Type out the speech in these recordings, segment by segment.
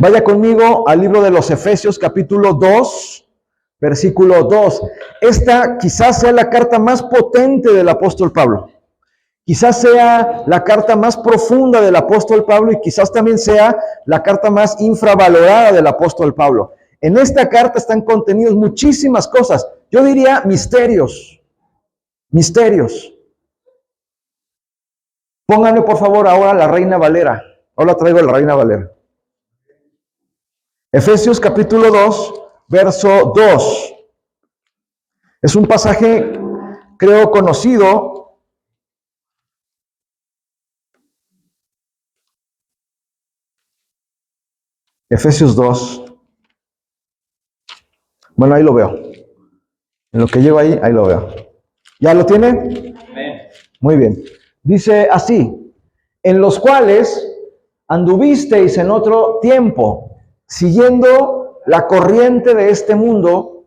Vaya conmigo al libro de los Efesios, capítulo 2, versículo 2. Esta quizás sea la carta más potente del apóstol Pablo. Quizás sea la carta más profunda del apóstol Pablo y quizás también sea la carta más infravalorada del apóstol Pablo. En esta carta están contenidos muchísimas cosas. Yo diría misterios. Misterios. Pónganme por favor ahora la Reina Valera. Ahora traigo la Reina Valera. Efesios capítulo 2, verso 2. Es un pasaje, creo, conocido. Efesios 2. Bueno, ahí lo veo. En lo que llevo ahí lo veo. ¿Ya lo tiene? Amén. Muy bien. Dice así: en los cuales anduvisteis en otro tiempo, siguiendo la corriente de este mundo.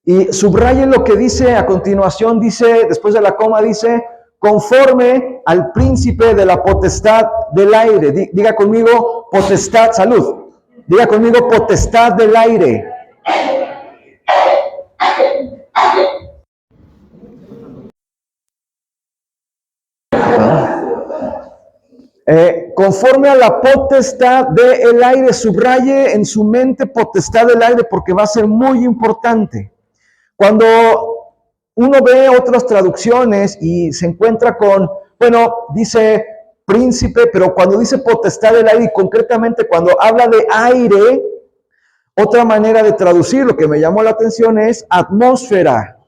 Y subrayen lo que dice a continuación, dice, después de la coma, dice, conforme al príncipe de la potestad del aire. Diga conmigo, potestad, salud. Diga conmigo, potestad del aire. Conforme a la potestad del aire, subraye en su mente potestad del aire porque va a ser muy importante. Cuando uno ve otras traducciones y se encuentra con, bueno, dice príncipe, pero cuando dice potestad del aire y concretamente cuando habla de aire, otra manera de traducir, lo que me llamó la atención es atmósfera.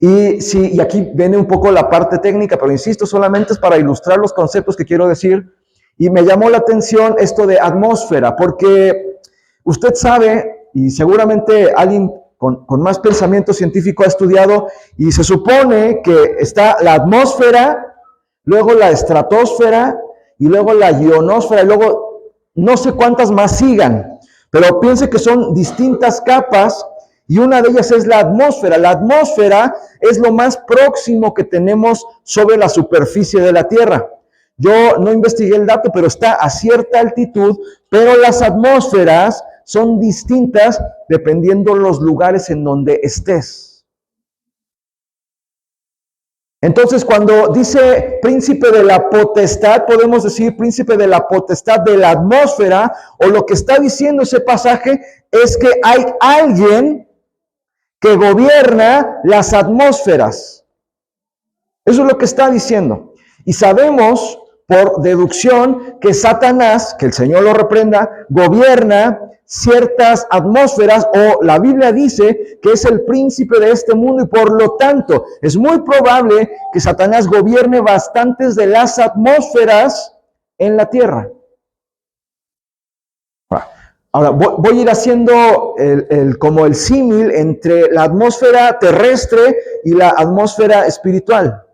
Y aquí viene un poco la parte técnica, pero insisto, solamente es para ilustrar los conceptos que quiero decir. Y me llamó la atención esto de atmósfera, porque usted sabe, y seguramente alguien con más pensamiento científico ha estudiado, y se supone que está la atmósfera, luego la estratosfera, y luego la ionosfera, y luego no sé cuántas más sigan, pero piense que son distintas capas. Y una de ellas es la atmósfera. La atmósfera es lo más próximo que tenemos sobre la superficie de la Tierra. Yo no investigué el dato, pero está a cierta altitud, pero las atmósferas son distintas dependiendo los lugares en donde estés. Entonces, cuando dice príncipe de la potestad, podemos decir príncipe de la potestad de la atmósfera, o lo que está diciendo ese pasaje es que hay alguien que gobierna las atmósferas. Eso es lo que está diciendo. Y sabemos por deducción que Satanás, que el Señor lo reprenda, gobierna ciertas atmósferas, o la Biblia dice que es el príncipe de este mundo y por lo tanto es muy probable que Satanás gobierne bastantes de las atmósferas en la tierra. Ahora, voy a ir haciendo como el símil entre la atmósfera terrestre y la atmósfera espiritual,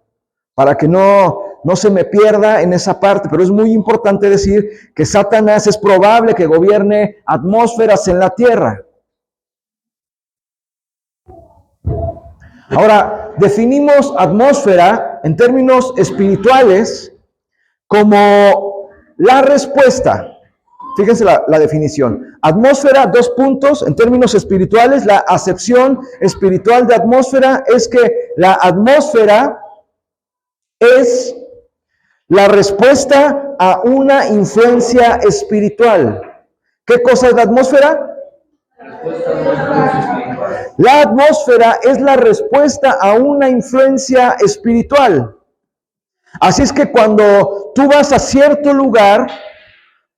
para que no se me pierda en esa parte, pero es muy importante decir que Satanás es probable que gobierne atmósferas en la tierra. Ahora, definimos atmósfera en términos espirituales como la respuesta. Fíjense la definición. Atmósfera, 2 puntos, en términos espirituales, la acepción espiritual de atmósfera es que la atmósfera es la respuesta a una influencia espiritual. ¿Qué cosa es la atmósfera? La atmósfera es la respuesta a una influencia espiritual. Así es que cuando tú vas a cierto lugar,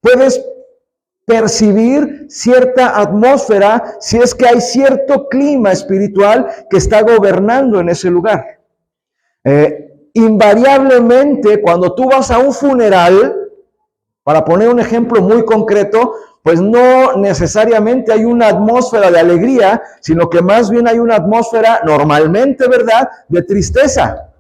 puedes percibir cierta atmósfera si es que hay cierto clima espiritual que está gobernando en ese lugar. Invariablemente, cuando tú vas a un funeral, para poner un ejemplo muy concreto, pues no necesariamente hay una atmósfera de alegría, sino que más bien hay una atmósfera normalmente, ¿verdad?, de tristeza.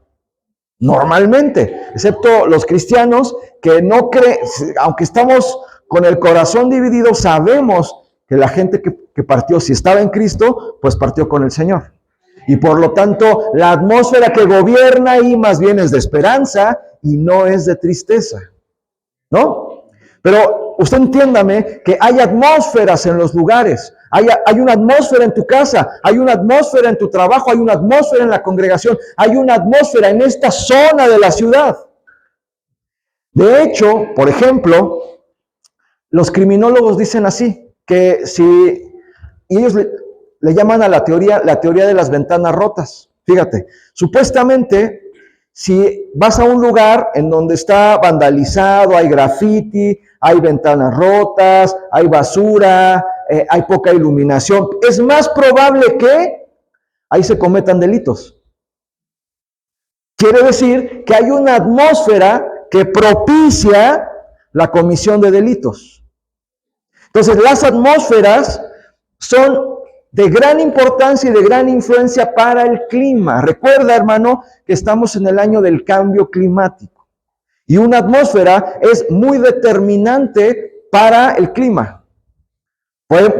Normalmente, excepto los cristianos que no creen, aunque estamos con el corazón dividido, sabemos que la gente que partió, si estaba en Cristo, pues partió con el Señor. Y por lo tanto, la atmósfera que gobierna ahí más bien es de esperanza y no es de tristeza, ¿no? Pero Pero usted entiéndame que hay atmósferas en los lugares. Hay una atmósfera en tu casa, hay una atmósfera en tu trabajo, hay una atmósfera en la congregación, hay una atmósfera en esta zona de la ciudad. De hecho, por ejemplo, los criminólogos dicen así, que y ellos le llaman a la teoría de las ventanas rotas. Fíjate, supuestamente, si vas a un lugar en donde está vandalizado, hay graffiti, hay ventanas rotas, hay basura, hay poca iluminación, es más probable que ahí se cometan delitos. Quiere decir que hay una atmósfera que propicia la comisión de delitos. Entonces, las atmósferas son de gran importancia y de gran influencia para el clima. Recuerda, hermano, que estamos en el año del cambio climático. Y una atmósfera es muy determinante para el clima.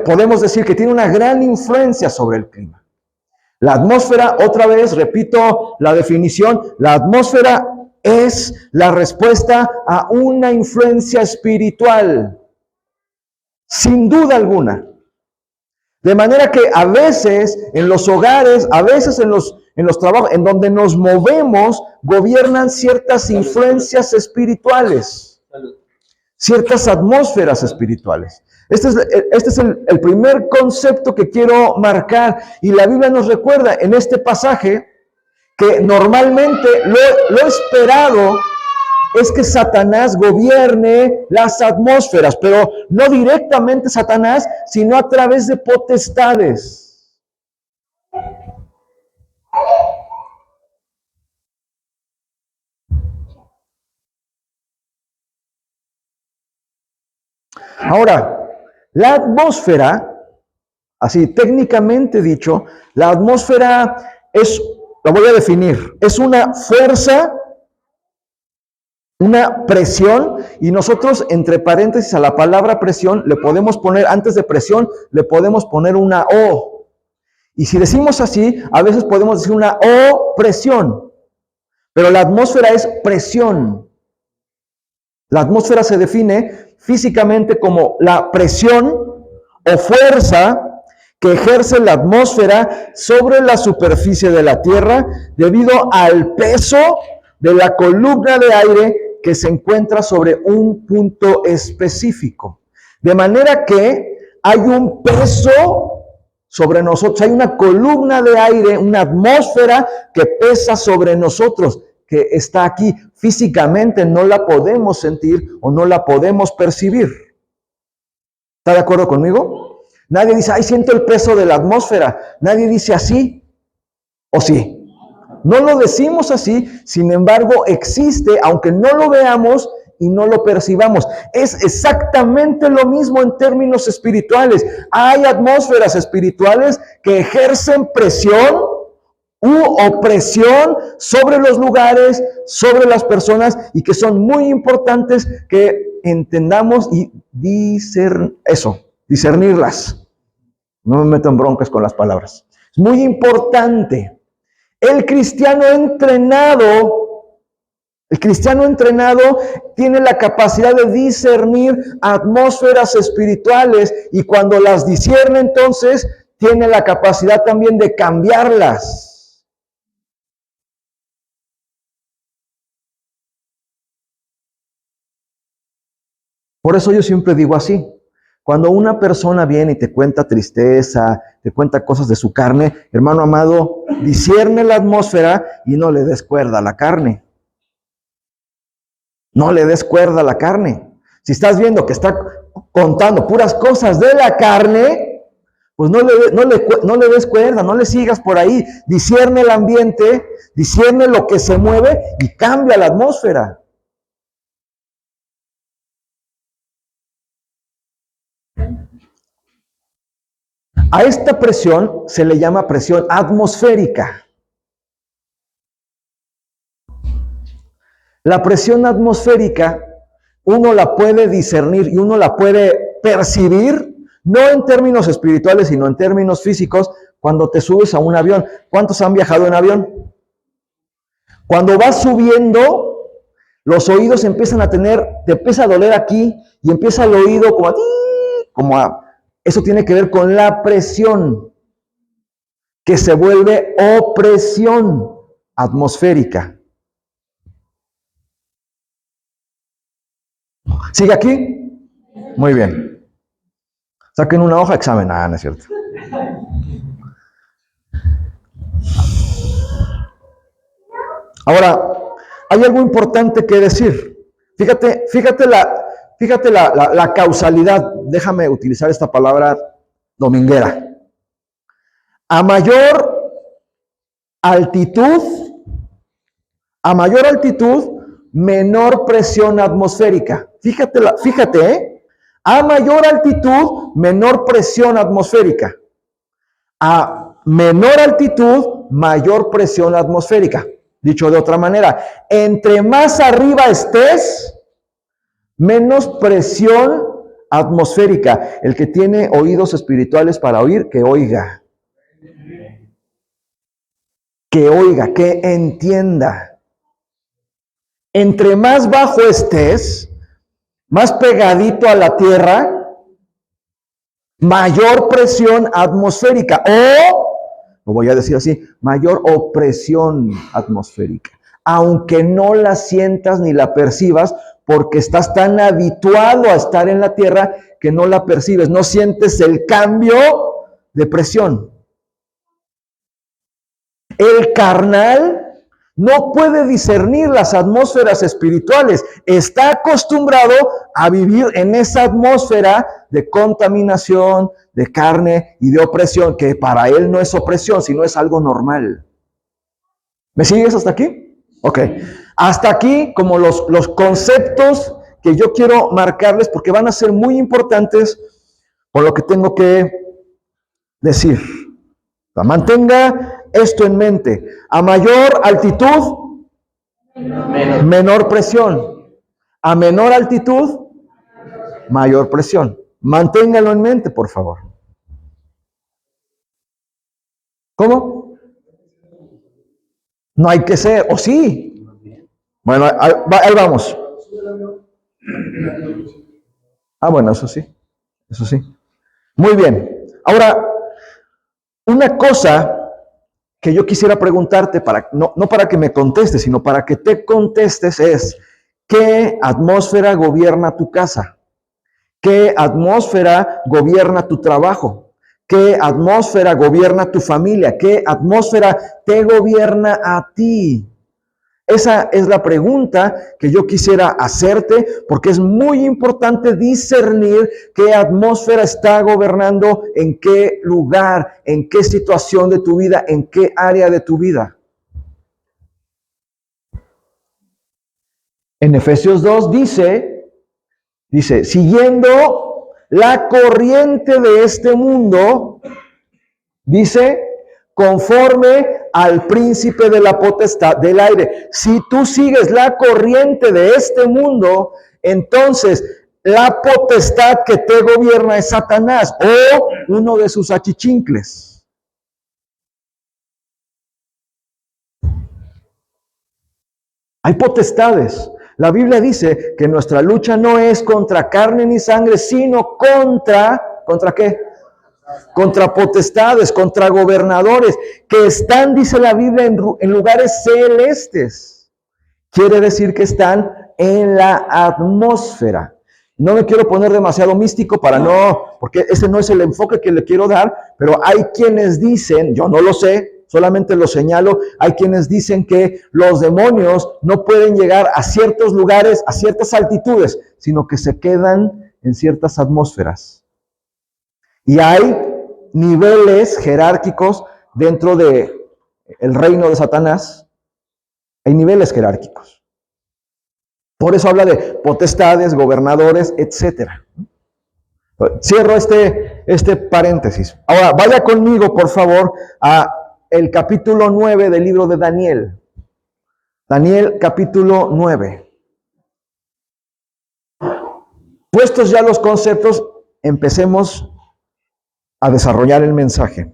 Podemos decir que tiene una gran influencia sobre el clima. La atmósfera, otra vez, repito la definición, la atmósfera es la respuesta a una influencia espiritual, sin duda alguna. De manera que a veces en los hogares, a veces en los trabajos, en donde nos movemos, gobiernan ciertas influencias espirituales, ciertas atmósferas espirituales. Este es el primer concepto que quiero marcar. Y la Biblia nos recuerda en este pasaje que normalmente lo esperado es que Satanás gobierne las atmósferas, pero no directamente Satanás, sino a través de potestades. Ahora, la atmósfera, así técnicamente dicho, la atmósfera la voy a definir, es una fuerza, una presión, y nosotros entre paréntesis a la palabra presión le podemos poner, antes de presión, le podemos poner una O. Y si decimos así, a veces podemos decir una opresión, pero la atmósfera es presión. La atmósfera se define físicamente como la presión o fuerza que ejerce la atmósfera sobre la superficie de la Tierra debido al peso de la columna de aire que se encuentra sobre un punto específico. De manera que hay un peso sobre nosotros, hay una columna de aire, una atmósfera que pesa sobre nosotros, que está aquí. Físicamente no la podemos sentir o no la podemos percibir. ¿Está de acuerdo conmigo? Nadie dice, ay, siento el peso de la atmósfera. Nadie dice así, ¿o sí? No lo decimos así, sin embargo existe, aunque no lo veamos y no lo percibamos. Es exactamente lo mismo en términos espirituales. Hay atmósferas espirituales que ejercen presión u opresión sobre los lugares, sobre las personas, y que son muy importantes que entendamos y discernirlas. No me meto en broncas con las palabras. Es muy importante. El cristiano entrenado tiene la capacidad de discernir atmósferas espirituales, y cuando las discierne, entonces tiene la capacidad también de cambiarlas. Por eso yo siempre digo así. Cuando una persona viene y te cuenta tristeza, te cuenta cosas de su carne, hermano amado, discierne la atmósfera y no le des cuerda a la carne. No le des cuerda a la carne. Si estás viendo que está contando puras cosas de la carne, pues no le des cuerda, no le sigas por ahí. Discierne el ambiente, discierne lo que se mueve y cambia la atmósfera. A esta presión se le llama presión atmosférica. La presión atmosférica uno la puede discernir y uno la puede percibir, no en términos espirituales, sino en términos físicos, cuando te subes a un avión. ¿Cuántos han viajado en avión? Cuando vas subiendo, Los oídos empiezan a tener, te empieza a doler aquí y empieza el oído eso tiene que ver con la presión, que se vuelve opresión atmosférica. ¿Sigue aquí? Muy bien. Saquen una hoja de examen. Ah, no es cierto. Ahora, hay algo importante que decir. Fíjate la causalidad. Déjame utilizar esta palabra dominguera. A mayor altitud, menor presión atmosférica. Fíjate, a mayor altitud, menor presión atmosférica. A menor altitud, mayor presión atmosférica. Dicho de otra manera, entre más arriba estés, menos presión atmosférica. El que tiene oídos espirituales para oír, que oiga. Que oiga, que entienda. Entre más bajo estés, más pegadito a la tierra, mayor presión atmosférica. O, lo voy a decir así, mayor opresión atmosférica. Aunque no la sientas ni la percibas, porque estás tan habituado a estar en la tierra que no la percibes, no sientes el cambio de presión. El carnal no puede discernir las atmósferas espirituales. Está acostumbrado a vivir en esa atmósfera de contaminación, de carne y de opresión, que para él no es opresión, sino es algo normal. ¿Me sigues hasta aquí? Ok. Hasta aquí como los conceptos que yo quiero marcarles porque van a ser muy importantes por lo que tengo que decir. Mantenga esto en mente. A mayor altitud, menor presión. A menor altitud, mayor presión. Manténgalo en mente, por favor. ¿Cómo? No hay que ser, o sí. Bueno, ahí vamos. Ah, bueno, eso sí. Eso sí. Muy bien. Ahora, una cosa que yo quisiera preguntarte, no para que me contestes, sino para que te contestes es, ¿qué atmósfera gobierna tu casa? ¿Qué atmósfera gobierna tu trabajo? ¿Qué atmósfera gobierna tu familia? ¿Qué atmósfera te gobierna a ti? Esa es la pregunta que yo quisiera hacerte porque es muy importante discernir qué atmósfera está gobernando en qué lugar, en qué situación de tu vida, en qué área de tu vida. En Efesios 2 dice, siguiendo la corriente de este mundo, dice, conforme al príncipe de la potestad del aire. Si tú sigues la corriente de este mundo, entonces la potestad que te gobierna es Satanás o uno de sus achichincles. Hay potestades. La Biblia dice que nuestra lucha no es contra carne ni sangre, sino ¿contra qué? Contra potestades, contra gobernadores, que están, dice la Biblia, en lugares celestes. Quiere decir que están en la atmósfera. No me quiero poner demasiado místico porque ese no es el enfoque que le quiero dar, pero hay quienes dicen, yo no lo sé, solamente lo señalo, hay quienes dicen que los demonios no pueden llegar a ciertos lugares, a ciertas altitudes, sino que se quedan en ciertas atmósferas. Y hay niveles jerárquicos dentro del reino de Satanás. Hay niveles jerárquicos. Por eso habla de potestades, gobernadores, etc. Cierro este paréntesis. Ahora, vaya conmigo, por favor, a el capítulo 9 del libro de Daniel. Daniel, capítulo 9. Puestos ya los conceptos, empecemos a desarrollar el mensaje.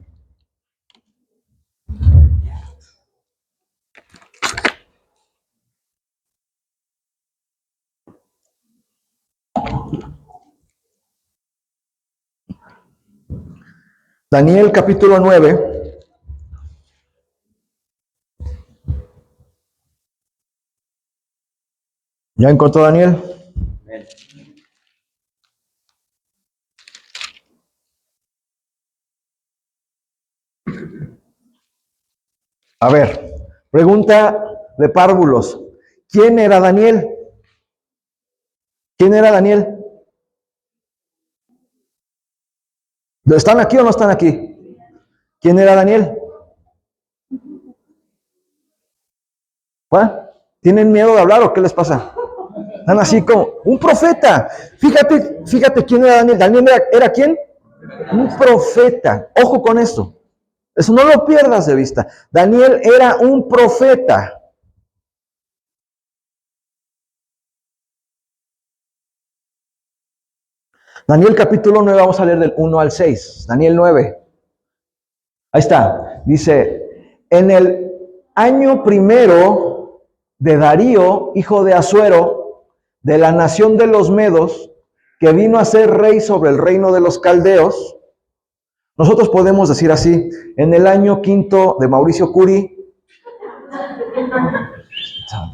Daniel capítulo 9. ¿Ya encontró Daniel? A ver, pregunta de párvulos. ¿Quién era Daniel? ¿Quién era Daniel? ¿Están aquí o no están aquí? ¿Quién era Daniel? ¿Cuál? ¿Tienen miedo de hablar o qué les pasa? Están así como un profeta. Fíjate quién era Daniel. ¿Daniel era quién? Un profeta. Ojo con esto. Eso no lo pierdas de vista. Daniel era un profeta. Daniel capítulo 9, vamos a leer del 1 al 6. Daniel 9. Ahí está. Dice, en el año primero de Darío, hijo de Asuero, de la nación de los Medos, que vino a ser rey sobre el reino de los caldeos. Nosotros podemos decir así, en el año quinto de Mauricio Curi.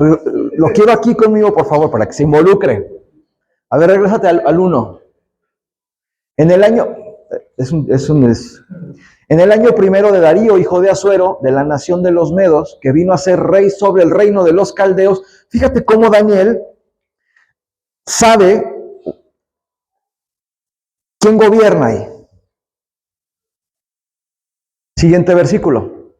Lo quiero aquí conmigo, por favor, para que se involucre. A ver, regrésate al 1. En el año, en el año primero de Darío, hijo de Asuero, de la nación de los Medos, que vino a ser rey sobre el reino de los caldeos. Fíjate cómo Daniel sabe quién gobierna ahí. Siguiente versículo.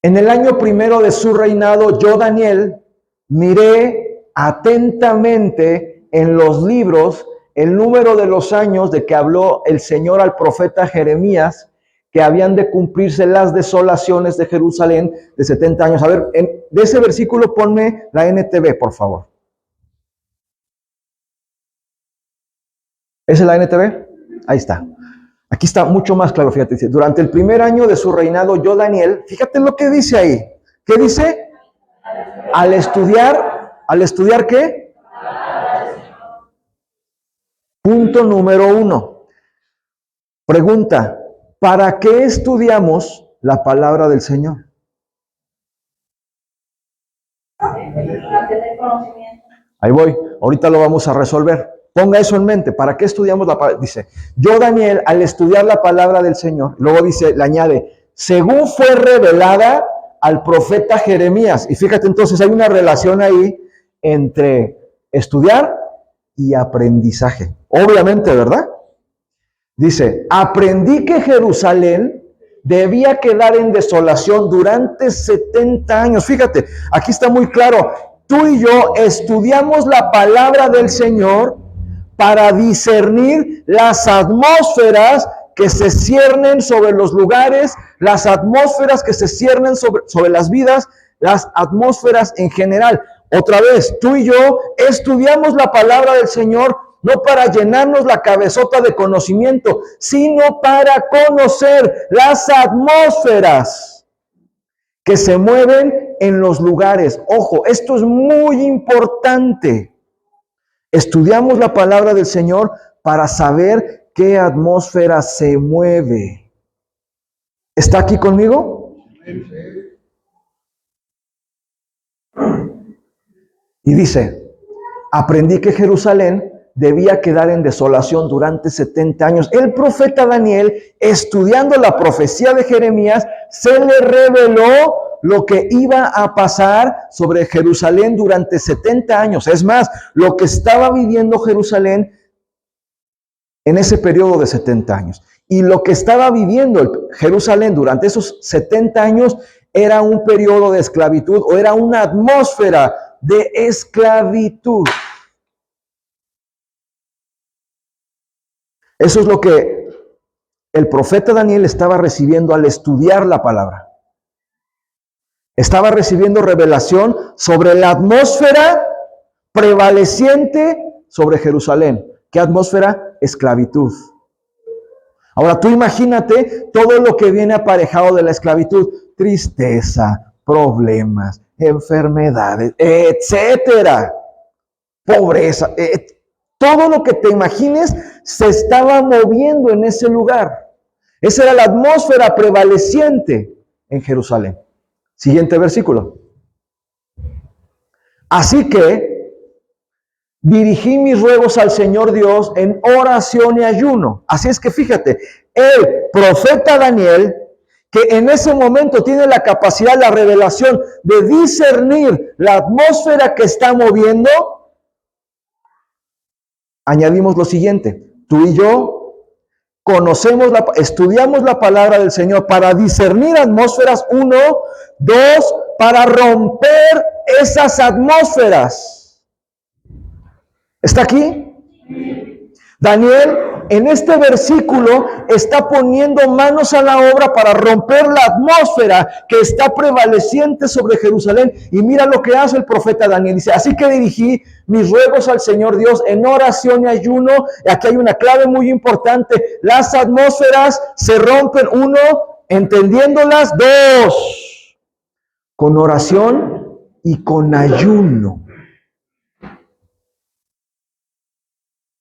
En el año primero de su reinado, yo, Daniel, miré atentamente en los libros el número de los años de que habló el Señor al profeta Jeremías, que habían de cumplirse las desolaciones de Jerusalén de 70 años. A ver, de ese versículo ponme la NTV, por favor. ¿Esa es la NTV? Ahí está. Aquí está mucho más claro, fíjate, dice, durante el primer año de su reinado, yo, Daniel, fíjate lo que dice ahí. ¿Qué dice? ¿al estudiar qué? Punto número 1. Pregunta, ¿para qué estudiamos la palabra del Señor? Ahí voy, ahorita lo vamos a resolver. Ponga eso en mente, ¿para qué estudiamos la palabra? Dice, yo, Daniel, al estudiar la palabra del Señor, luego dice, le añade, según fue revelada al profeta Jeremías. Y fíjate entonces, hay una relación ahí entre estudiar y aprendizaje. Obviamente, ¿verdad? Dice, aprendí que Jerusalén debía quedar en desolación durante 70 años. Fíjate, aquí está muy claro. Tú y yo estudiamos la palabra del Señor para discernir las atmósferas que se ciernen sobre los lugares, las atmósferas que se ciernen sobre las vidas, las atmósferas en general. Otra vez, tú y yo estudiamos la palabra del Señor no para llenarnos la cabezota de conocimiento, sino para conocer las atmósferas que se mueven en los lugares. Ojo, esto es muy importante. Estudiamos la palabra del Señor para saber qué atmósfera se mueve. ¿Está aquí conmigo? Y dice, aprendí que Jerusalén debía quedar en desolación durante 70 años. El profeta Daniel, estudiando la profecía de Jeremías, se le reveló lo que iba a pasar sobre Jerusalén durante 70 años. Es más, lo que estaba viviendo Jerusalén en ese periodo de 70 años. Y lo que estaba viviendo Jerusalén durante esos 70 años era un periodo de esclavitud o era una atmósfera de esclavitud. Eso es lo que el profeta Daniel estaba recibiendo al estudiar la palabra. Estaba recibiendo revelación sobre la atmósfera prevaleciente sobre Jerusalén. ¿Qué atmósfera? Esclavitud. Ahora tú imagínate todo lo que viene aparejado de la esclavitud. Tristeza, problemas, enfermedades, etcétera. Pobreza, todo lo que te imagines se estaba moviendo en ese lugar. Esa era la atmósfera prevaleciente en Jerusalén. Siguiente versículo. Así que dirigí mis ruegos al Señor Dios en oración y ayuno. Así es que fíjate, el profeta Daniel, que en ese momento tiene la capacidad, la revelación de discernir la atmósfera que está moviendo, añadimos lo siguiente: tú y yo estudiamos la palabra del Señor para discernir atmósferas, 1, 2, para romper esas atmósferas. ¿Está aquí? Daniel en este versículo está poniendo manos a la obra para romper la atmósfera que está prevaleciente sobre Jerusalén. Y mira lo que hace el profeta Daniel. Dice, así que dirigí mis ruegos al Señor Dios en oración y ayuno. Y aquí hay una clave muy importante. Las atmósferas se rompen, 1, entendiéndolas, 2, con oración y con ayuno.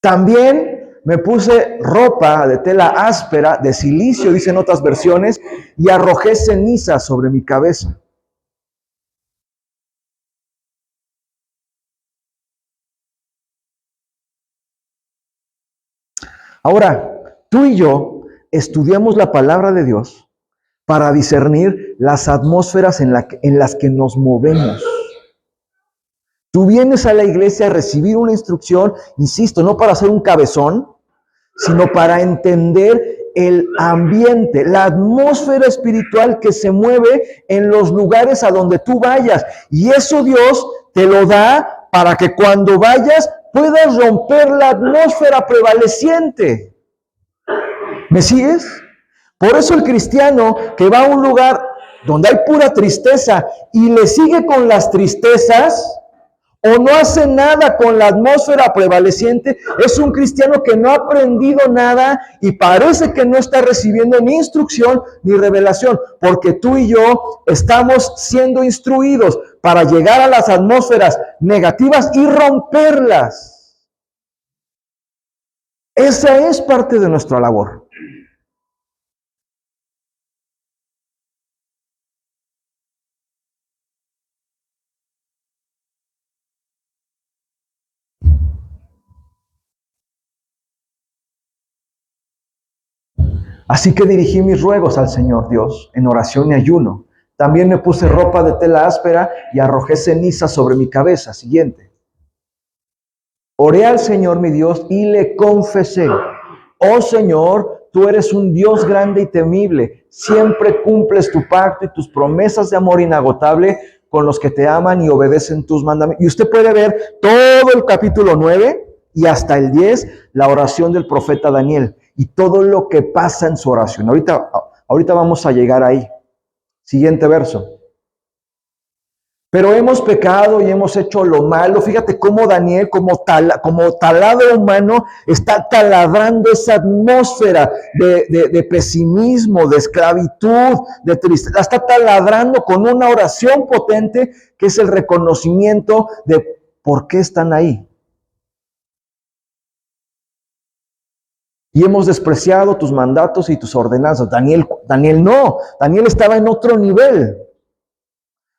También me puse ropa de tela áspera, de silicio, dicen otras versiones, y arrojé ceniza sobre mi cabeza. Ahora, tú y yo estudiamos la palabra de Dios para discernir las atmósferas en las que nos movemos. Tú vienes a la iglesia a recibir una instrucción, insisto, no para ser un cabezón, sino para entender el ambiente, la atmósfera espiritual que se mueve en los lugares a donde tú vayas. Y eso Dios te lo da para que cuando vayas puedas romper la atmósfera prevaleciente. ¿Me sigues? Por eso el cristiano que va a un lugar donde hay pura tristeza y le sigue con las tristezas, o no hace nada con la atmósfera prevaleciente, es un cristiano que no ha aprendido nada y parece que no está recibiendo ni instrucción ni revelación, porque tú y yo estamos siendo instruidos para llegar a las atmósferas negativas y romperlas. Esa es parte de nuestra labor. Así que dirigí mis ruegos al Señor Dios en oración y ayuno. También me puse ropa de tela áspera y arrojé ceniza sobre mi cabeza. Siguiente. Oré al Señor mi Dios y le confesé: oh Señor, tú eres un Dios grande y temible. Siempre cumples tu pacto y tus promesas de amor inagotable con los que te aman y obedecen tus mandamientos. Y usted puede ver todo el capítulo 9 y hasta el 10, la oración del profeta Daniel y todo lo que pasa en su oración. Ahorita vamos a llegar ahí. Siguiente verso. Pero hemos pecado y hemos hecho lo malo. Fíjate cómo Daniel, como taladro humano, está taladrando esa atmósfera de pesimismo, de esclavitud, de tristeza. La está taladrando con una oración potente que es el reconocimiento de por qué están ahí. Y hemos despreciado tus mandatos y tus ordenanzas. Daniel no. Daniel estaba en otro nivel.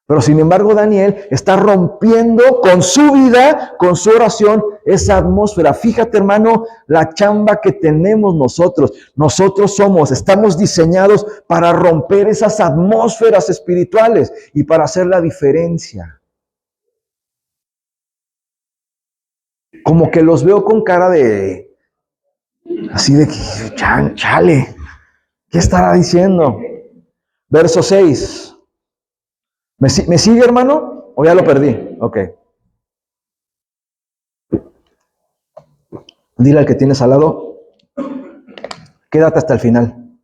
Pero sin embargo Daniel está rompiendo con su vida, con su oración, esa atmósfera. Fíjate, hermano, la chamba que tenemos nosotros. Nosotros estamos diseñados para romper esas atmósferas espirituales y para hacer la diferencia. Como que los veo con cara así de que, chale, ¿qué estará diciendo? Verso 6. ¿Me sigue, hermano? ¿O ya lo perdí? Ok. Dile al que tienes al lado, quédate hasta el final.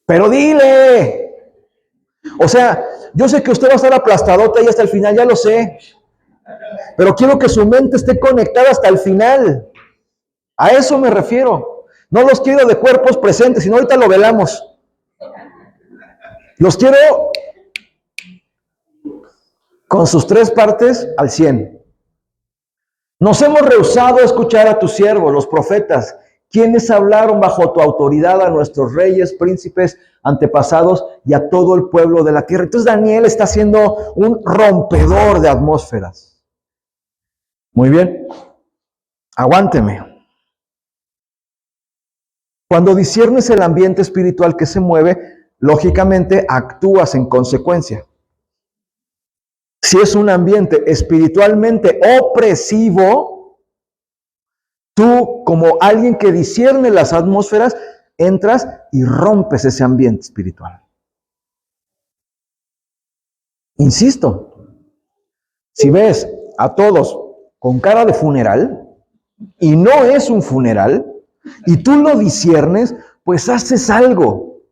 Pero dile. O sea, yo sé que usted va a estar aplastadota y hasta el final, ya lo sé. Pero quiero que su mente esté conectada hasta el final. A eso me refiero. No los quiero de cuerpos presentes, sino ahorita lo velamos. Los quiero con sus 3 partes al 100. Nos hemos rehusado a escuchar a tus siervos, los profetas, quienes hablaron bajo tu autoridad a nuestros reyes, príncipes, antepasados y a todo el pueblo de la tierra. Entonces Daniel está siendo un rompedor de atmósferas. Muy bien, aguánteme. Cuando disiernes el ambiente espiritual que se mueve, lógicamente actúas en consecuencia. Si es un ambiente espiritualmente opresivo, tú, como alguien que discierne las atmósferas, entras y rompes ese ambiente espiritual. Insisto, si ves a todos con cara de funeral y no es un funeral y tú lo disciernes, pues haces algo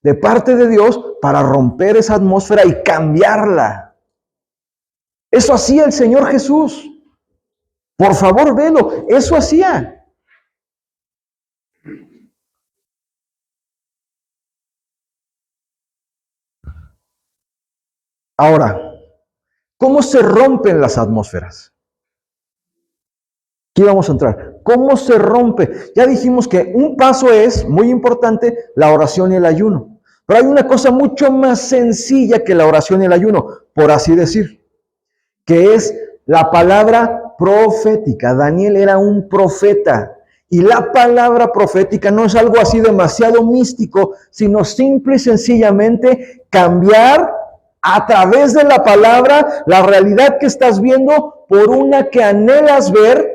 de parte de Dios para romper esa atmósfera y cambiarla. Eso hacía el Señor Jesús. Por favor, velo, eso hacía. Ahora, ¿cómo se rompen las atmósferas? Aquí vamos a entrar. ¿Cómo se rompe? Ya dijimos que un paso es, muy importante, la oración y el ayuno. Pero hay una cosa mucho más sencilla que la oración y el ayuno, por así decir, que es la palabra profética. Daniel era un profeta. Y la palabra profética no es algo así demasiado místico, sino simple y sencillamente cambiar a través de la palabra la realidad que estás viendo por una que anhelas ver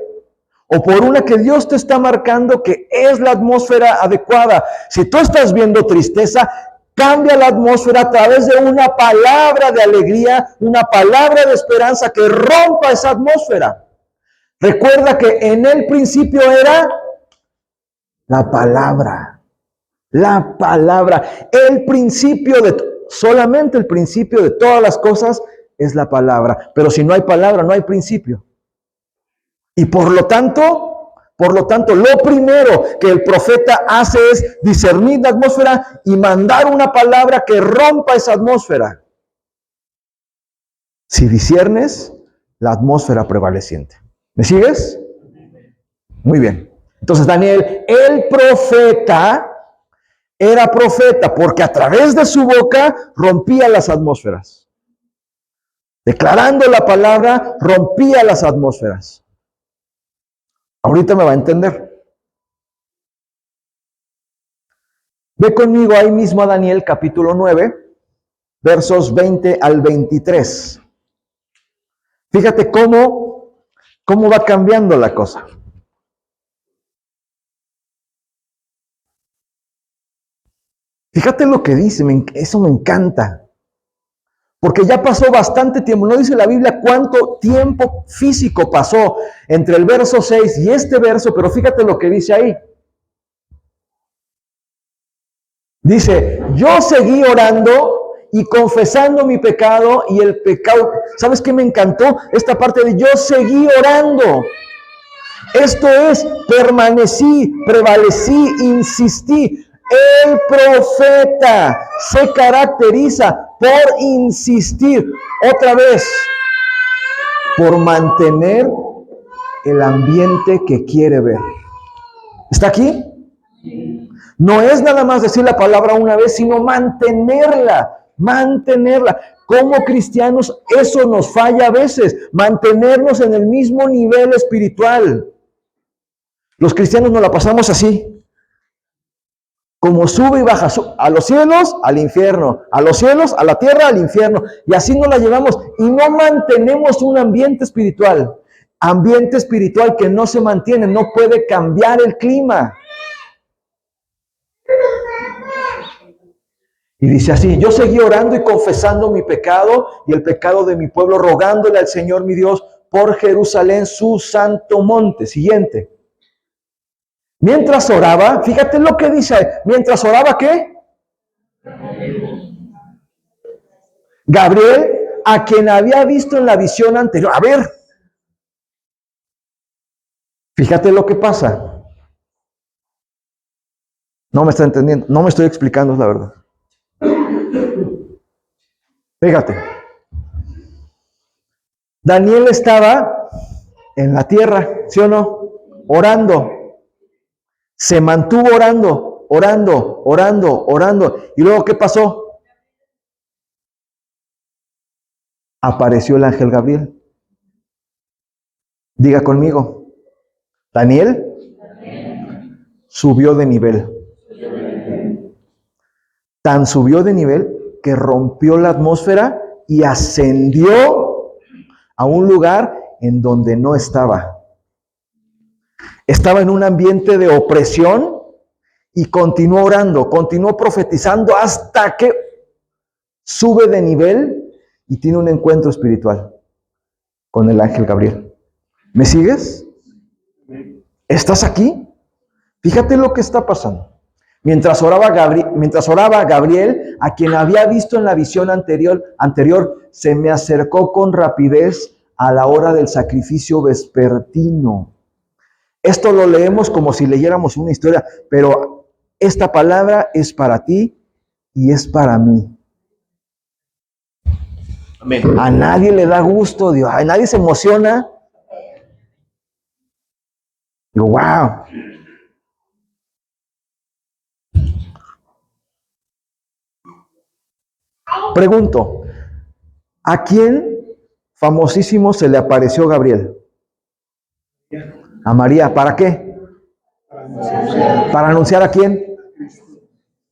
o por una que Dios te está marcando que es la atmósfera adecuada. Si tú estás viendo tristeza, cambia la atmósfera a través de una palabra de alegría, una palabra de esperanza que rompa esa atmósfera. Recuerda que en el principio era la palabra. La palabra. El principio solamente el principio de todas las cosas es la palabra. Pero si no hay palabra, no hay principio. Y por lo tanto, lo primero que el profeta hace es discernir la atmósfera y mandar una palabra que rompa esa atmósfera. Si disciernes la atmósfera prevaleciente. ¿Me sigues? Muy bien. Entonces Daniel, el profeta, era profeta porque a través de su boca rompía las atmósferas. Declarando la palabra, rompía las atmósferas. Ahorita me va a entender. Ve conmigo ahí mismo a Daniel capítulo 9, versos 20 al 23. Fíjate cómo va cambiando la cosa. Fíjate lo que dice, eso me encanta. Porque ya pasó bastante tiempo. No dice la Biblia cuánto tiempo físico pasó entre el verso 6 y este verso, pero fíjate lo que dice ahí. Dice, yo seguí orando y confesando mi pecado y el pecado. ¿Sabes qué me encantó? Esta parte de yo seguí orando. Esto es, permanecí, prevalecí, insistí. El profeta se caracteriza por insistir, otra vez, por mantener el ambiente que quiere ver. ¿Está aquí? No es nada más decir la palabra una vez, sino mantenerla. Como cristianos, eso nos falla a veces, mantenernos en el mismo nivel espiritual. Los cristianos nos la pasamos así. Como sube y baja, a los cielos, al infierno, a los cielos, a la tierra, al infierno. Y así nos la llevamos y no mantenemos un ambiente espiritual. Ambiente espiritual que no se mantiene, no puede cambiar el clima. Y dice así, yo seguí orando y confesando mi pecado y el pecado de mi pueblo, rogándole al Señor mi Dios por Jerusalén, su santo monte. Siguiente. Mientras oraba, fíjate lo que dice, mientras oraba, ¿qué? Gabriel, a quien había visto en la visión anterior. A ver, fíjate lo que pasa. No me está entendiendo, no me estoy explicando, es la verdad. Fíjate. Daniel estaba en la tierra, ¿sí o no? Orando. Se mantuvo orando, orando, orando, orando. ¿Y luego qué pasó? Apareció el ángel Gabriel. Diga conmigo, Daniel subió de nivel. Tan subió de nivel que rompió la atmósfera y ascendió a un lugar en donde no estaba. Estaba en un ambiente de opresión y continuó orando, continuó profetizando hasta que sube de nivel y tiene un encuentro espiritual con el ángel Gabriel. ¿Me sigues? ¿Estás aquí? Fíjate lo que está pasando. Mientras oraba Gabriel, a quien había visto en la visión anterior, se me acercó con rapidez a la hora del sacrificio vespertino. Esto lo leemos como si leyéramos una historia, pero esta palabra es para ti y es para mí. Amén. A nadie le da gusto, Dios, a nadie se emociona. Digo, wow. Pregunto, ¿a quién famosísimo se le apareció Gabriel? A María. ¿Para qué? ¿Para anunciar a quién?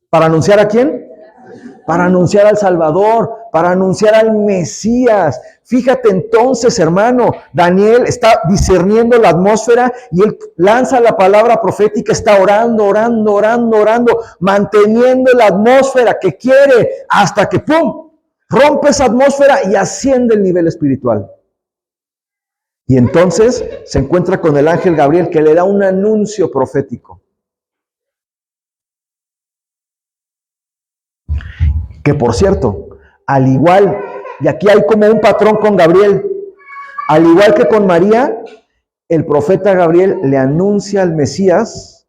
¿Para anunciar a quién? Para anunciar al Salvador, para anunciar al Mesías. Fíjate entonces, hermano, Daniel está discerniendo la atmósfera y él lanza la palabra profética, está orando, orando, orando, orando, manteniendo la atmósfera que quiere hasta que ¡pum! Rompe esa atmósfera y asciende el nivel espiritual. Y entonces se encuentra con el ángel Gabriel que le da un anuncio profético. Que por cierto, al igual, y aquí hay como un patrón con Gabriel, al igual que con María, el profeta Gabriel le anuncia al Mesías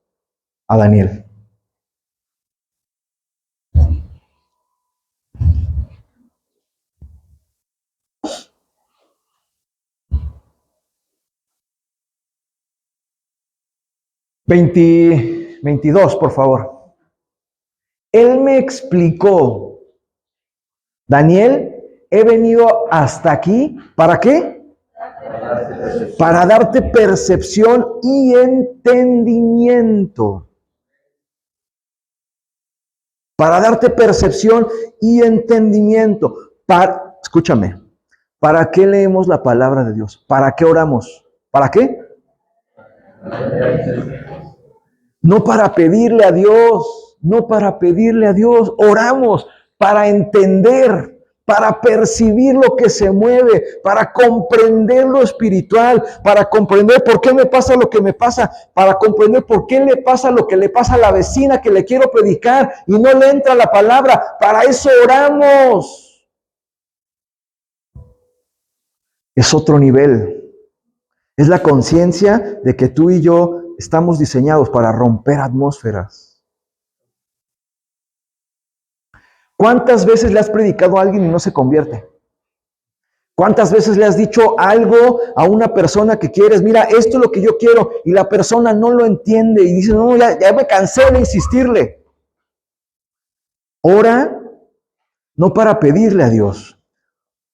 a Daniel. $22, por favor. Él me explicó, Daniel, he venido hasta aquí, ¿para qué? Para darte percepción y entendimiento. Para darte percepción y entendimiento. Escúchame, ¿para qué leemos la palabra de Dios? ¿Para qué oramos? ¿Para qué? No para pedirle a Dios, no para pedirle a Dios. Oramos para entender, para percibir lo que se mueve, para comprender lo espiritual, para comprender por qué me pasa lo que me pasa, para comprender por qué le pasa lo que le pasa a la vecina que le quiero predicar y no le entra la palabra. Para eso oramos. Es otro nivel. Es la conciencia de que tú y yo estamos diseñados para romper atmósferas. ¿Cuántas veces le has predicado a alguien y no se convierte? ¿Cuántas veces le has dicho algo a una persona que quieres? Mira, esto es lo que yo quiero, y la persona no lo entiende y dice, no, ya me cansé de insistirle. Ora no para pedirle a Dios.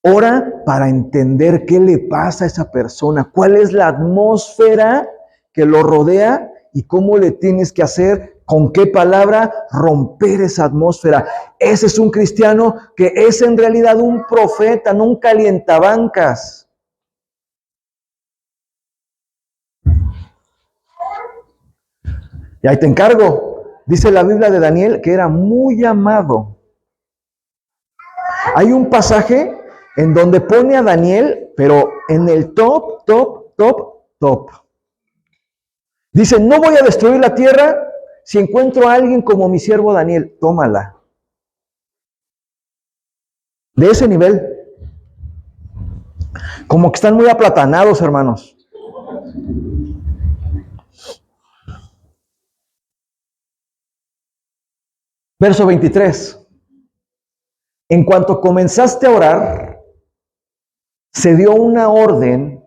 Ora para entender qué le pasa a esa persona, cuál es la atmósfera que lo rodea y cómo le tienes que hacer, con qué palabra romper esa atmósfera. Ese es un cristiano que es en realidad un profeta, no un calientabancas. Y ahí te encargo. Dice la Biblia de Daniel que era muy amado. Hay un pasaje en donde pone a Daniel, pero en el top. Dice, no voy a destruir la tierra si encuentro a alguien como mi siervo Daniel. Tómala. De ese nivel. Como que están muy aplatanados, hermanos. Verso 23. En cuanto comenzaste a orar, se dio una orden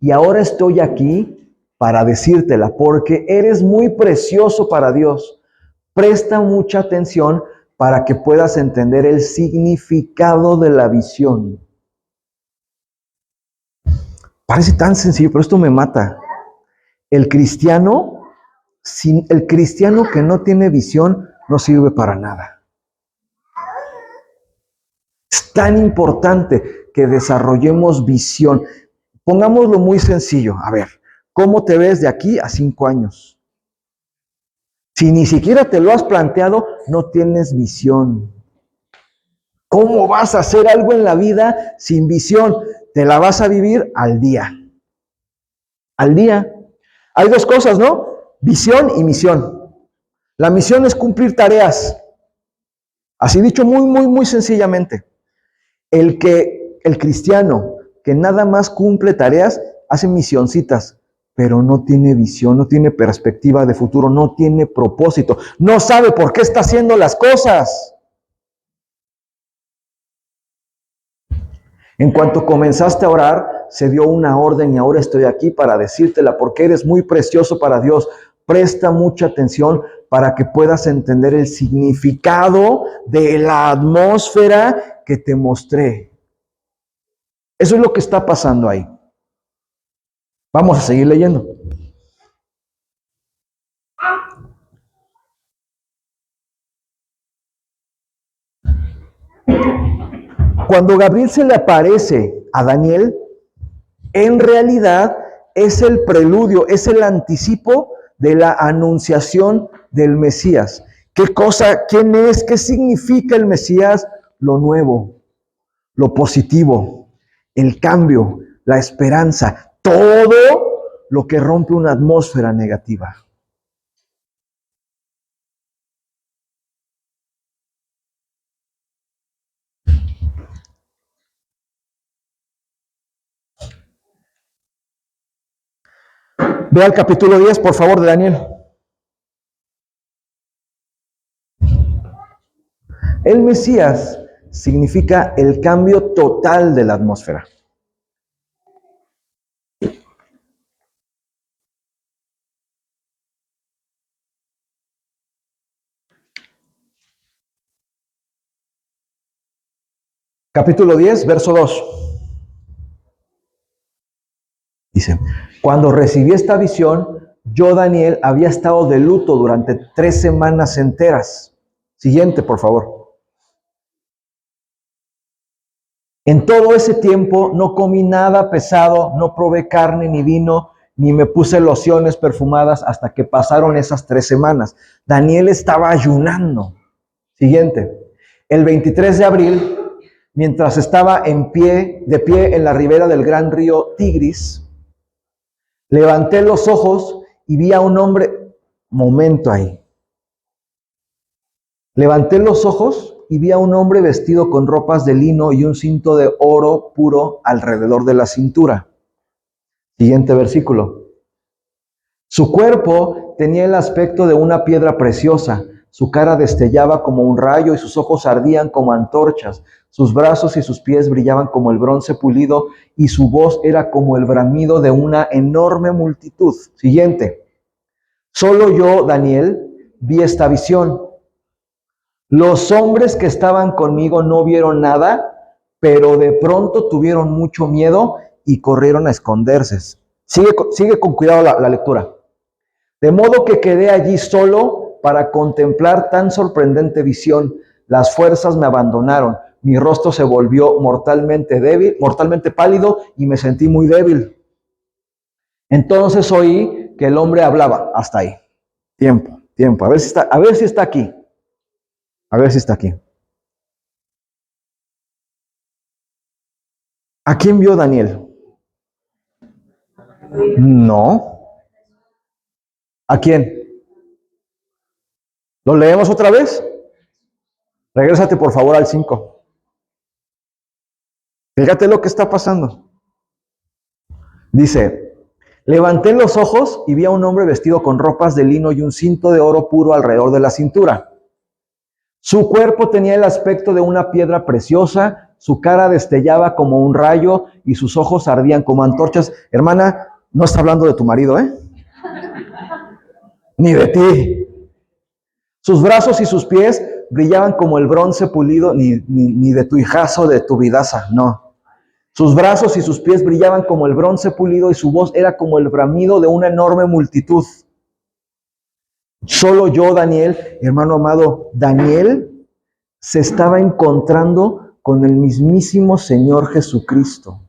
y ahora estoy aquí para decírtela, porque eres muy precioso para Dios. Presta mucha atención para que puedas entender el significado de la visión. Parece tan sencillo, pero esto me mata. El cristiano que no tiene visión no sirve para nada. Es tan importante que desarrollemos visión. Pongámoslo muy sencillo. A ver, ¿cómo te ves de aquí a 5 años? Si ni siquiera te lo has planteado, no tienes visión. ¿Cómo vas a hacer algo en la vida sin visión? Te la vas a vivir al día. Al día. Hay 2 cosas, ¿no? Visión y misión. La misión es cumplir tareas. Así dicho muy sencillamente. El cristiano que nada más cumple tareas, hace misioncitas, pero no tiene visión, no tiene perspectiva de futuro, no tiene propósito, no sabe por qué está haciendo las cosas. En cuanto comenzaste a orar, se dio una orden y ahora estoy aquí para decírtela porque eres muy precioso para Dios. Presta mucha atención para que puedas entender el significado de la atmósfera que te mostré. Eso es lo que está pasando ahí. Vamos a seguir leyendo. Cuando Gabriel se le aparece a Daniel, en realidad es el preludio, es el anticipo de la anunciación del Mesías. ¿Qué cosa? ¿Quién es? ¿Qué significa el Mesías? Lo nuevo, lo positivo, el cambio, la esperanza, todo lo que rompe una atmósfera negativa. Ve al capítulo 10, por favor, de Daniel. El Mesías significa el cambio total de la atmósfera. Capítulo 10, verso 2. Dice, cuando recibí esta visión, yo, Daniel, había estado de luto durante 3 semanas enteras. Siguiente, por favor. En todo ese tiempo no comí nada pesado, no probé carne ni vino, ni me puse lociones perfumadas hasta que pasaron esas 3 semanas. Daniel estaba ayunando. Siguiente. El 23 de abril, mientras estaba de pie en la ribera del gran río Tigris, levanté los ojos y vi a un hombre. Momento ahí. Levanté los ojos y vi a un hombre vestido con ropas de lino y un cinto de oro puro alrededor de la cintura. Siguiente versículo. Su cuerpo tenía el aspecto de una piedra preciosa. Su cara destellaba como un rayo y sus ojos ardían como antorchas. Sus brazos y sus pies brillaban como el bronce pulido y su voz era como el bramido de una enorme multitud. Siguiente. Solo yo, Daniel, vi esta visión. Los hombres que estaban conmigo no vieron nada, pero de pronto tuvieron mucho miedo y corrieron a esconderse. Sigue con cuidado la lectura. De modo que quedé allí solo para contemplar tan sorprendente visión. Las fuerzas me abandonaron. Mi rostro se volvió mortalmente pálido y me sentí muy débil. Entonces oí que el hombre hablaba. Hasta ahí. Tiempo. A ver si está aquí. A ver si está aquí. ¿A quién vio Daniel? No. ¿A quién? ¿Lo leemos otra vez? Regrésate por favor al 5. Fíjate lo que está pasando. Dice, levanté los ojos y vi a un hombre vestido con ropas de lino y un cinto de oro puro alrededor de la cintura. Su cuerpo tenía el aspecto de una piedra preciosa, su cara destellaba como un rayo y sus ojos ardían como antorchas. Hermana, no está hablando de tu marido, ¿eh? ni de ti. Sus brazos y sus pies brillaban como el bronce pulido, ni de tu hijazo, de tu vidaza, no. Sus brazos y sus pies brillaban como el bronce pulido y su voz era como el bramido de una enorme multitud. Solo yo, Daniel, hermano amado, Daniel se estaba encontrando con el mismísimo Señor Jesucristo.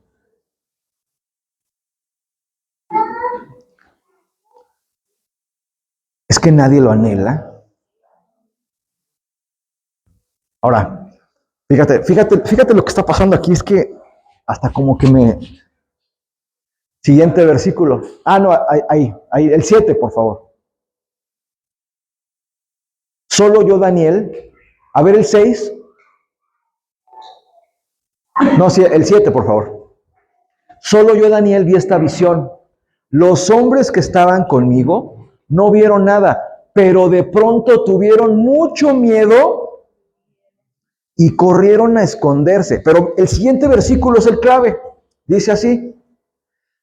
Es que nadie lo anhela. Ahora, fíjate lo que está pasando aquí, es que hasta como que me... Siguiente versículo. No, ahí, el 7, por favor. Solo yo, Daniel. A ver el 6. No, sí, el 7, por favor. Solo yo, Daniel, vi esta visión. Los hombres que estaban conmigo no vieron nada, pero de pronto tuvieron mucho miedo y corrieron a esconderse. Pero el siguiente versículo es el clave. Dice así: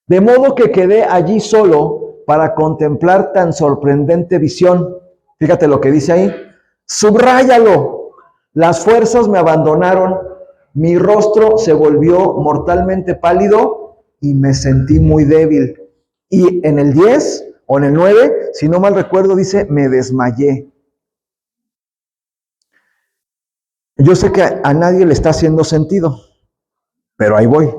de modo que quedé allí solo para contemplar tan sorprendente visión. Fíjate lo que dice ahí. Subráyalo. Las fuerzas me abandonaron, mi rostro se volvió mortalmente pálido y me sentí muy débil. Y en el 10 o en el 9, si no mal recuerdo, dice, me desmayé. Yo sé que a nadie le está haciendo sentido, pero ahí voy.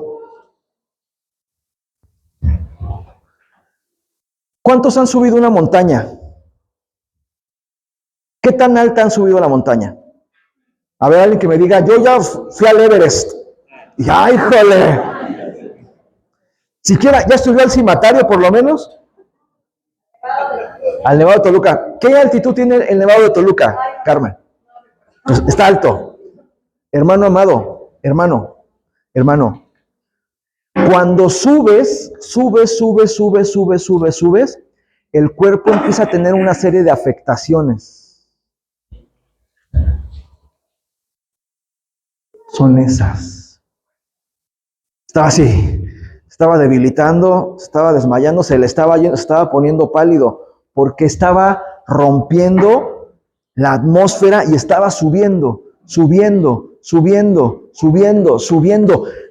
¿Cuántos han subido una montaña? ¿Qué tan alta han subido la montaña? A ver, alguien que me diga, yo ya fui al Everest. Y ¡ay, jole! Siquiera, ¿ya subió al cimatario por lo menos? Al Nevado de Toluca. ¿Qué altitud tiene el Nevado de Toluca, Carmen? Pues está alto. Hermano amado, hermano. Cuando subes, el cuerpo empieza a tener una serie de afectaciones. Son esas. Estaba así, estaba debilitando, estaba desmayando, se le estaba yendo, se estaba poniendo pálido, porque estaba rompiendo la atmósfera y estaba subiendo.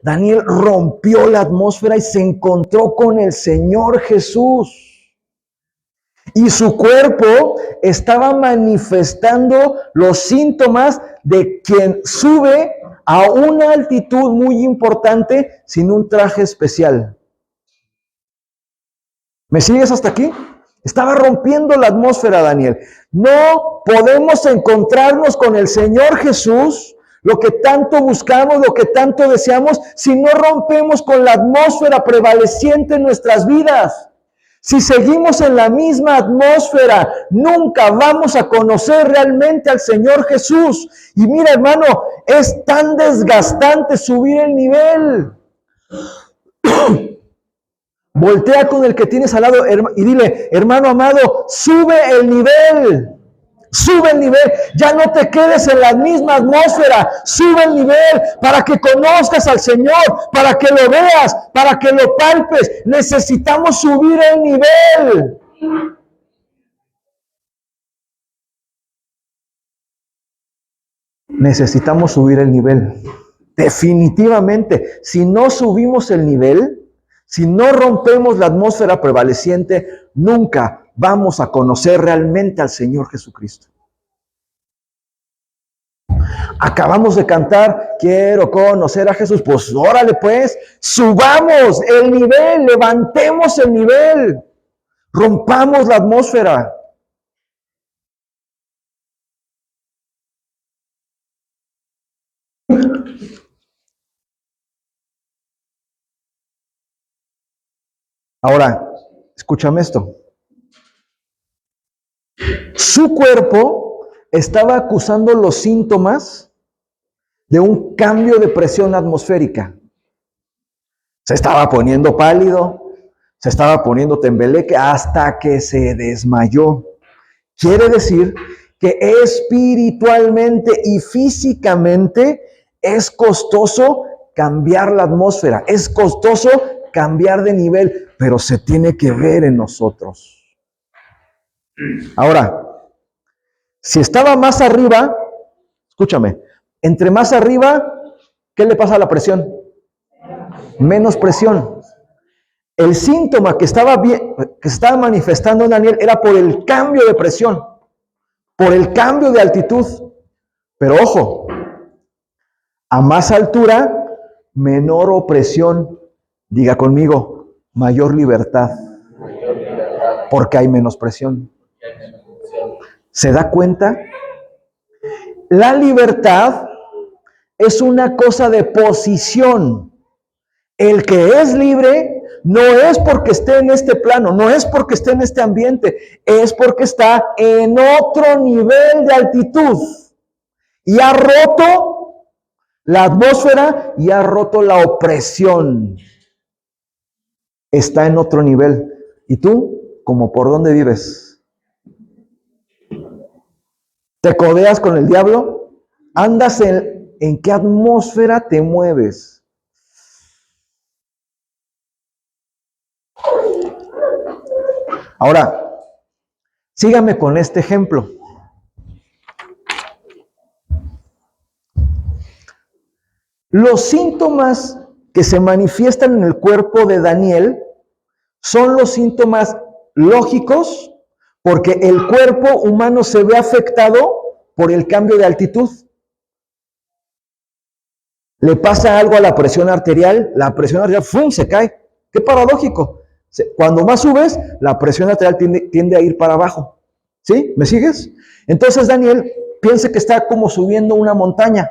Daniel rompió la atmósfera y se encontró con el Señor Jesús. Y su cuerpo estaba manifestando los síntomas de quien sube a una altitud muy importante sin un traje especial. ¿Me sigues hasta aquí? Estaba rompiendo la atmósfera, Daniel. No podemos encontrarnos con el Señor Jesús, lo que tanto buscamos, lo que tanto deseamos, si no rompemos con la atmósfera prevaleciente en nuestras vidas. Si seguimos en la misma atmósfera, nunca vamos a conocer realmente al Señor Jesús. Y mira, hermano, es tan desgastante subir el nivel. Voltea con el que tienes al lado y dile, hermano amado, sube el nivel. Sube el nivel, ya no te quedes en la misma atmósfera, sube el nivel para que conozcas al Señor, para que lo veas, para que lo palpes. Necesitamos subir el nivel. Necesitamos subir el nivel. Definitivamente, si no subimos el nivel, si no rompemos la atmósfera prevaleciente, nunca vamos a conocer realmente al Señor Jesucristo. Acabamos de cantar, quiero conocer a Jesús. Pues órale pues, subamos el nivel, levantemos el nivel, rompamos la atmósfera. Ahora, escúchame esto. Su cuerpo estaba acusando los síntomas de un cambio de presión atmosférica. Se estaba poniendo pálido, se estaba poniendo tembeleque hasta que se desmayó. Quiere decir que espiritualmente y físicamente es costoso cambiar la atmósfera, es costoso cambiar de nivel, pero se tiene que ver en nosotros. Ahora, si estaba más arriba, escúchame, entre más arriba, ¿qué le pasa a la presión? Menos presión. El síntoma que que estaba manifestando en Daniel era por el cambio de presión, por el cambio de altitud. Pero ojo, a más altura, menor opresión. Diga conmigo, mayor libertad, porque hay menos presión. ¿Se da cuenta? La libertad es una cosa de posición. El que es libre no es porque esté en este plano, no es porque esté en este ambiente, es porque está en otro nivel de altitud y ha roto la atmósfera y ha roto la opresión. Está en otro nivel. ¿Y tú? ¿Cómo por dónde vives? ¿Te codeas con el diablo? ¿Andas en qué atmósfera te mueves? Ahora, sígame con este ejemplo. Los síntomas que se manifiestan en el cuerpo de Daniel son los síntomas lógicos porque el cuerpo humano se ve afectado por el cambio de altitud. Le pasa algo a la presión arterial ¡fum!, se cae. Qué paradójico. Cuando más subes, la presión arterial tiende a ir para abajo. ¿Sí? ¿Me sigues? Entonces Daniel piensa que está como subiendo una montaña.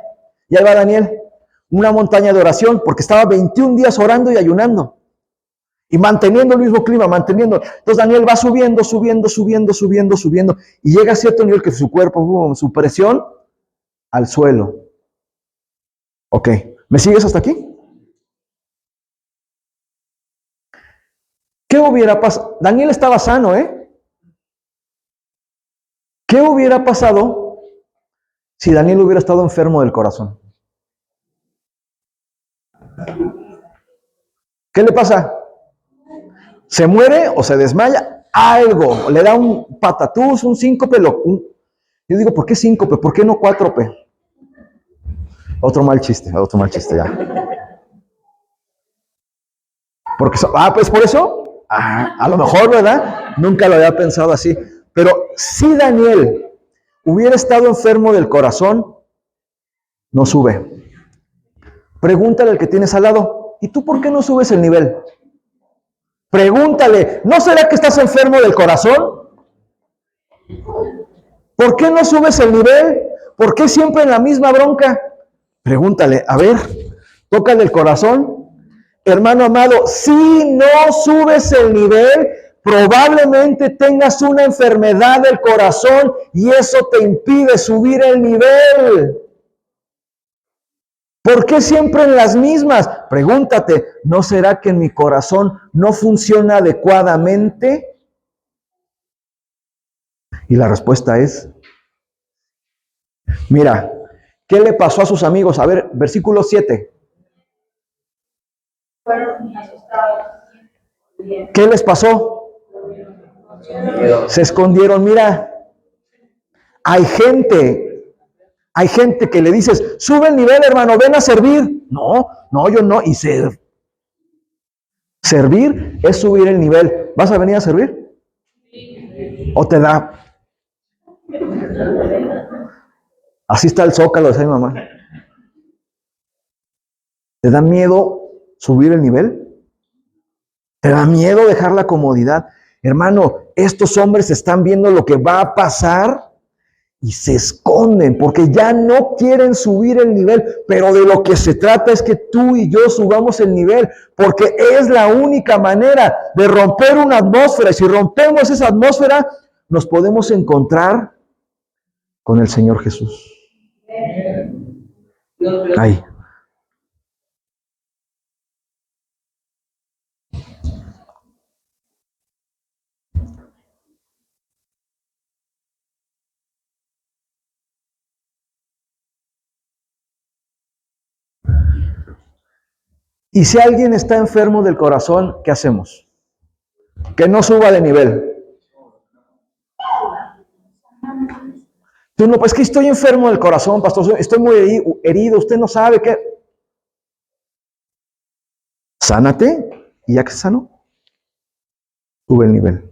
Y ahí va Daniel, una montaña de oración, porque estaba 21 días orando y ayunando. Y manteniendo el mismo clima, manteniendo. Entonces Daniel va subiendo, subiendo. Y llega a cierto nivel que su cuerpo, su presión, al suelo. Ok, ¿me sigues hasta aquí? ¿Qué hubiera pasado? Daniel estaba sano, ¿eh? ¿Qué hubiera pasado si Daniel hubiera estado enfermo del corazón? ¿Qué le pasa? ¿Se muere o se desmaya? Algo, le da un patatús, un síncope. Yo digo, ¿por qué síncope? ¿Por qué no 4P? Otro mal chiste ya. Porque, pues por eso, a lo mejor, ¿verdad? Nunca lo había pensado así. Pero si Daniel hubiera estado enfermo del corazón, no sube. Pregúntale al que tienes al lado, ¿y tú por qué no subes el nivel? Pregúntale, ¿no será que estás enfermo del corazón? ¿Por qué no subes el nivel? ¿Por qué siempre en la misma bronca? Pregúntale, a ver, tócale el corazón. Hermano amado, si no subes el nivel, probablemente tengas una enfermedad del corazón y eso te impide subir el nivel. ¿Por qué siempre en las mismas? Pregúntate, ¿no será que en mi corazón no funciona adecuadamente? Y la respuesta es, mira, ¿qué le pasó a sus amigos? A ver, versículo 7. ¿Qué les pasó? Se escondieron. Mira, hay gente que le dices, sube el nivel, hermano, ven a servir. No, yo no. Y servir es subir el nivel. ¿Vas a venir a servir? ¿O te da? Así está el zócalo, decía mi mamá. ¿Te da miedo subir el nivel? ¿Te da miedo dejar la comodidad? Hermano, estos hombres están viendo lo que va a pasar y se esconden porque ya no quieren subir el nivel, pero de lo que se trata es que tú y yo subamos el nivel, porque es la única manera de romper una atmósfera. Y si rompemos esa atmósfera, nos podemos encontrar con el Señor Jesús. Ahí. Y si alguien está enfermo del corazón, ¿qué hacemos? Que no suba de nivel. Tú no, pues que estoy enfermo del corazón, pastor, estoy muy herido, usted no sabe qué. Sánate y ya que se sanó, sube el nivel.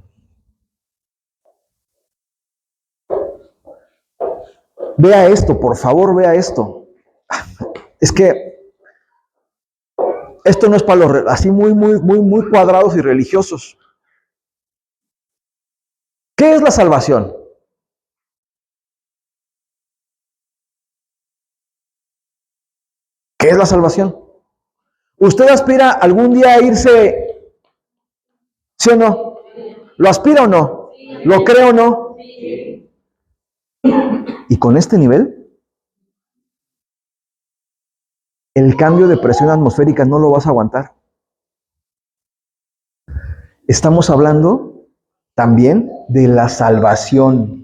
Vea esto, por favor, vea esto. Es que esto no es para los así muy cuadrados y religiosos. ¿Qué es la salvación? ¿Qué es la salvación? ¿Usted aspira algún día a irse, sí o no? ¿Lo aspira o no? ¿Lo cree o no? Y con este nivel, el cambio de presión atmosférica no lo vas a aguantar. Estamos hablando también de la salvación.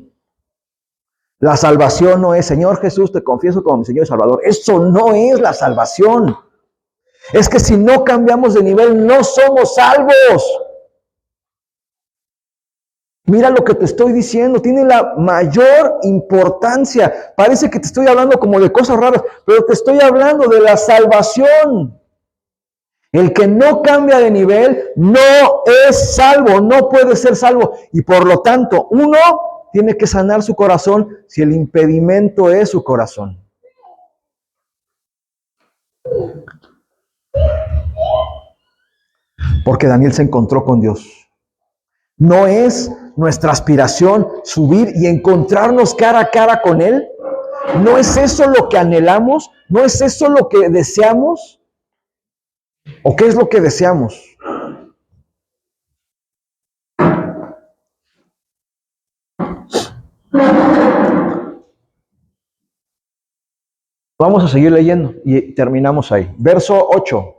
La salvación no es, Señor Jesús, te confieso como mi Señor y Salvador. Eso no es la salvación. Es que si no cambiamos de nivel, no somos salvos. Mira lo que te estoy diciendo, tiene la mayor importancia. Parece que te estoy hablando como de cosas raras, pero te estoy hablando de la salvación. El que no cambia de nivel no es salvo, no puede ser salvo. Y por lo tanto, uno tiene que sanar su corazón si el impedimento es su corazón. Porque Daniel se encontró con Dios. ¿No es nuestra aspiración subir y encontrarnos cara a cara con Él? ¿No es eso lo que anhelamos? ¿No es eso lo que deseamos? ¿O qué es lo que deseamos? Vamos a seguir leyendo y terminamos ahí. Verso 8.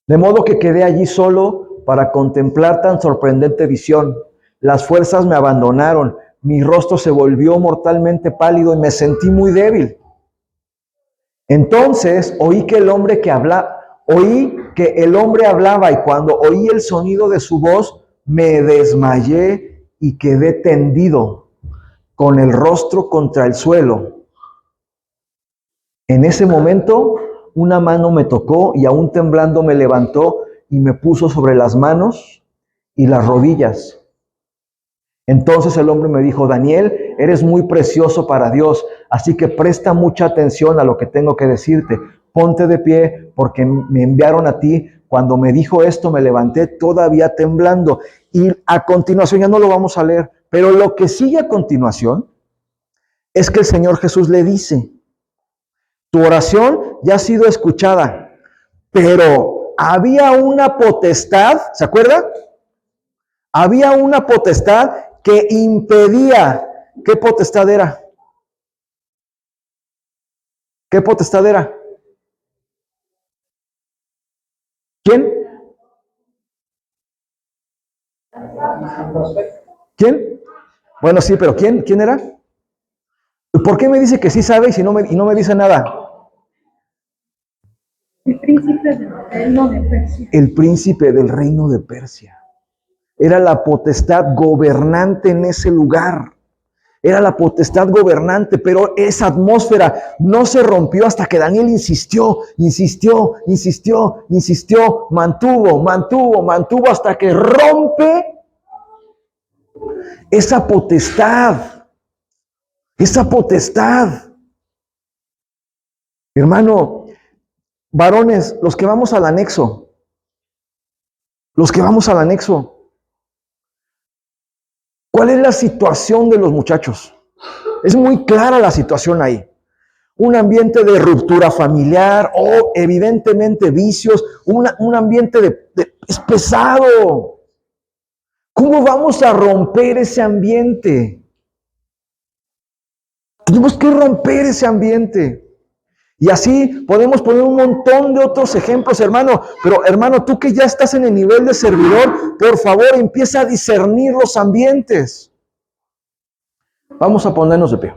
De modo que quedé allí solo para contemplar tan sorprendente visión. Las fuerzas me abandonaron, mi rostro se volvió mortalmente pálido y me sentí muy débil. Entonces oí que el hombre hablaba y cuando oí el sonido de su voz me desmayé y quedé tendido con el rostro contra el suelo. En ese momento una mano me tocó y aún temblando me levantó y me puso sobre las manos y las rodillas. Entonces el hombre me dijo, Daniel, eres muy precioso para Dios, así que presta mucha atención a lo que tengo que decirte. Ponte de pie porque me enviaron a ti. Cuando me dijo esto me levanté todavía temblando. Y a continuación, ya no lo vamos a leer, pero lo que sigue a continuación es que el Señor Jesús le dice, tu oración ya ha sido escuchada, pero había una potestad, ¿se acuerda? Había una potestad que impedía. ¿Qué potestad era? ¿Qué potestad era? ¿Quién? ¿Quién? Bueno, sí, pero ¿quién era? ¿Por qué me dice que sí sabe y no me dice nada? El príncipe del reino de Persia. El príncipe del reino de Persia. Era la potestad gobernante en ese lugar. Era la potestad gobernante, pero esa atmósfera no se rompió hasta que Daniel insistió, mantuvo hasta que rompe esa potestad. Esa potestad. Hermano, varones, los que vamos al anexo, ¿cuál es la situación de los muchachos? Es muy clara la situación ahí. Un ambiente de ruptura familiar o evidentemente vicios, un ambiente es pesado. ¿Cómo vamos a romper ese ambiente? Tenemos que romper ese ambiente. Y así podemos poner un montón de otros ejemplos, hermano. Pero, hermano, tú que ya estás en el nivel de servidor, por favor, empieza a discernir los ambientes. Vamos a ponernos de pie.